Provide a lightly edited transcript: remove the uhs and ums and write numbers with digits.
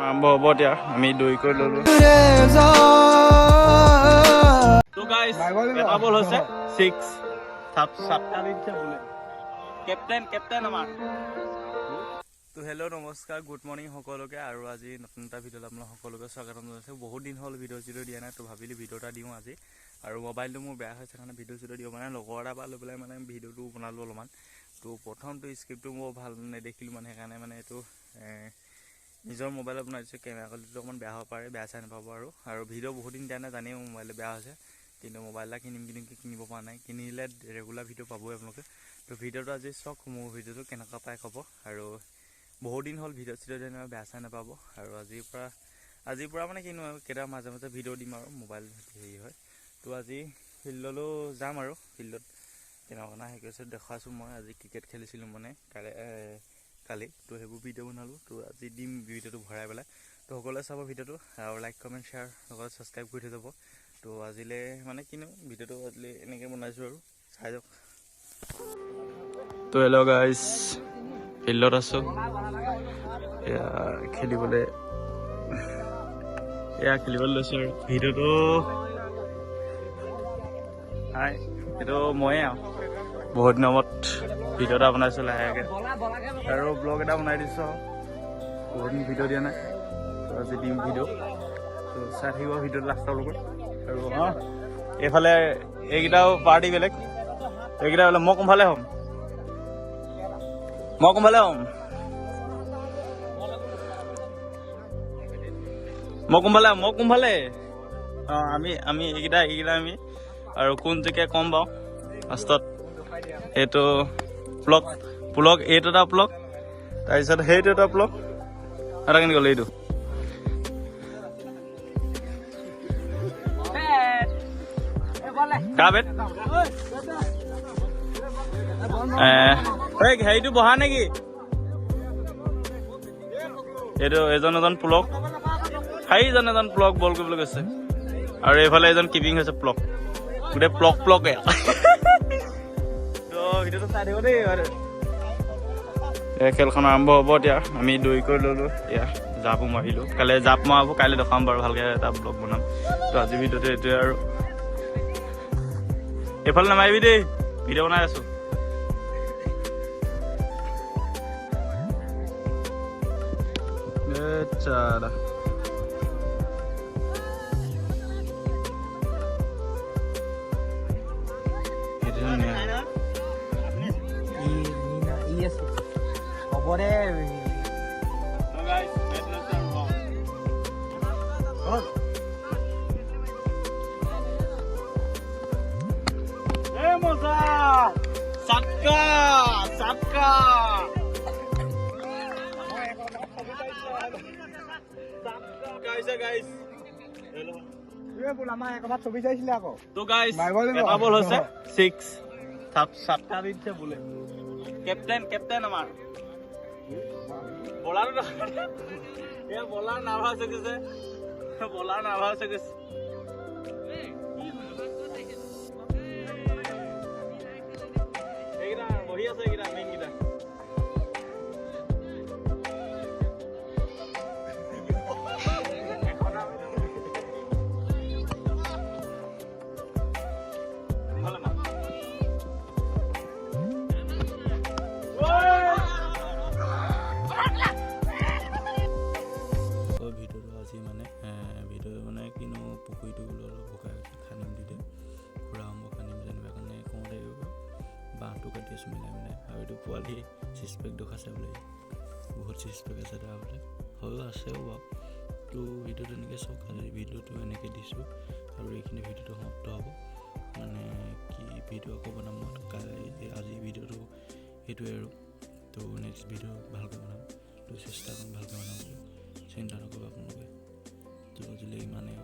আৰম্ভ হ'ব এতিয়া আমি দৈ কৰি ল'লো তো গাইস এটা বল হৈছে 6 সাতটা দিছে বোলে কেপ্টেইন আমাৰ তো হেল্ল' নমস্কাৰ গুড মৰ্নিং সকলোকে আৰু আজি নতুন এটা ভিডিঅ'ত আপোনালোক সকলোকে স্বাগতম জনাইছোঁ বহুত দিন হ'ল ভিডিঅ' দিয়া নাই তো ভাবিলোঁ ভিডিঅ' এটা দিওঁ আজি আৰু মোবাইলটো মোৰ বেয়া হৈছে কাৰণে ভিডিঅ' দিব মানে লগৰ এটা পৰা লৈ পেলাই মানে ভিডিঅ'টো বনালোঁ অলপমান তো প্ৰথমটো স্ক্ৰিপ্টটো মই ভাল নেদেখিলোঁ মানে সেইকাৰণে মানে এইটো নিজৰ মোবাইলত বনাইছোঁ কেমেৰা কোৱালিটিটো অকণমান বেয়া হ'ব পাৰে বেয়া চাই নাপাব আৰু ভিডিঅ' বহুত দিন দিয়া নাই জানেই মোৰ মোবাইলটো বেয়া হৈছে কিন্তু মোবাইল এটা কিনিব পৰা নাই কিনিলে ৰেগুলাৰ ভিডিঅ' পাবই আপোনালোকে তো ভিডিঅ'টো আজি চাওক মোৰ ভিডিঅ'টো কেনেকুৱা পাই ক'ব আৰু বহুত দিন হ'ল ভিডিঅ' দিয়া নাই বেয়া চাই নাপাব আৰু আজিৰ পৰা মানে কিনো আৰু কেতিয়াবা মাজে মাজে ভিডিঅ' দিম আৰু মোবাইল হেৰি হয় তো আজি ফিল্ডলৈও যাম আৰু ফিল্ডত কেনেকুৱা হেৰি কৰিছোঁ দেখুৱাইছোঁ মই আজি ক্ৰিকেট খেলিছিলোঁ মানে কালি তো সেইবোৰ ভিডিঅ' বনালোঁ তো আজি দিম ভিডিঅ'টো ভৰাই পেলাই তো সকলোৱে চাব ভিডিঅ'টো আৰু লাইক কমেণ্ট শ্বেয়াৰ লগত ছাবস্ক্ৰাইব কৰি থৈ যাব তো আজিলৈ মানে কিনো ভিডিঅ'টো আজিলৈ এনেকৈ বনাইছোঁ আৰু চাই যাওক তো হেল্ল' গাইজ ফিল্ডত আছোঁ এয়া খেলিবলৈ লৈছোঁ আৰু ভিডিঅ'টো এইটো ময়ে আৰু বহুত দিনৰ মূৰত ভিডিঅ' এটা বনাইছোঁ লাহেকৈ আৰু ব্লগ এটা বনাই দিছোঁ বহুত দিন ভিডিঅ' দিয়া নাই তো আজি দিম ভিডিঅ' তো চাই থাকিব ভিডিঅ'টো লাষ্টৰ লগত আৰু এইফালে এইকেইটাও পাৰ্টি বেলেগ এইকেইটা বোলে মই কোনফালে হ'ম অঁ আমি এইকেইটা আমি আৰু কোন জেগাই কম বাৰু লাষ্টত সেইটো প্লগ এইটো এটা প্লগ তাৰপিছত সেইটো এটা প্লগ এটা কেনেকৈ গ'ল এইটো হেৰিটো বহা নেকি এইটো এজন প্লগ এজন প্লগ বল কৰিবলৈ গৈছে আৰু এইফালে এজন কিপিং হৈছে প্লগ গোটেই প্লগে তো ভিডিঅ'টো চাই থাকিব দেই খেলখন আৰম্ভ হ'ব এতিয়া আমি দৈ কৰি ল'লোঁ এতিয়া জাপো মাৰিলোঁ কাইলৈ জাপ মৰাব কাইলৈ দেখাম বাৰু ভালকৈ এটা ব্লগ বনাম তো আজি ভিডিঅ'টো এইটোৱে আৰু এইফালে নামাৰিবি দেই ভিডিঅ' বনাই আছোঁ চাৰা হ'বদে মজা চাটকা ছবি চাইছিলে আকৌ তো গাইস এটা বল হৈছে 6 সাতটা দিছে বোলে কেপ্টেইন আমাৰ বলাৰ নাৰ্ভাছ হৈ গৈছে এইকেইটা বহি আছে এইকেইটা মেইনকেইটা ভিডিঅ' মানে কিনো পুখুৰীটো অলপ ভোকাই খান্দিম দিম খুৰা মই খান্দিম যেনিবা কাৰণে কওঁতে বাঁহটো কাটি আছোঁ মিলাই আৰু এইটো পোৱালি চিজপেক দেখাইছে বোলে বহুত চিজপেক আছে তাৰ বোলে হয়ো আছেও বাৰু তো ভিডিঅ'টো এনেকৈ চাওক আজি ভিডিঅ'টো এনেকৈ দিছোঁ আৰু এইখিনি ভিডিঅ'টো সমাপ্ত হ'ব মানে কি ভিডিঅ' আকৌ বনাম মই আজি ভিডিঅ'টো সেইটোৱে আৰু তো নেক্সট ভিডিঅ' ভালকৈ বনাম তো চেষ্টা কৰিম ভালকৈ বনাবলৈ চিন্তা নকৰিব আপোনালোকে তো আজিলৈ ইমানেই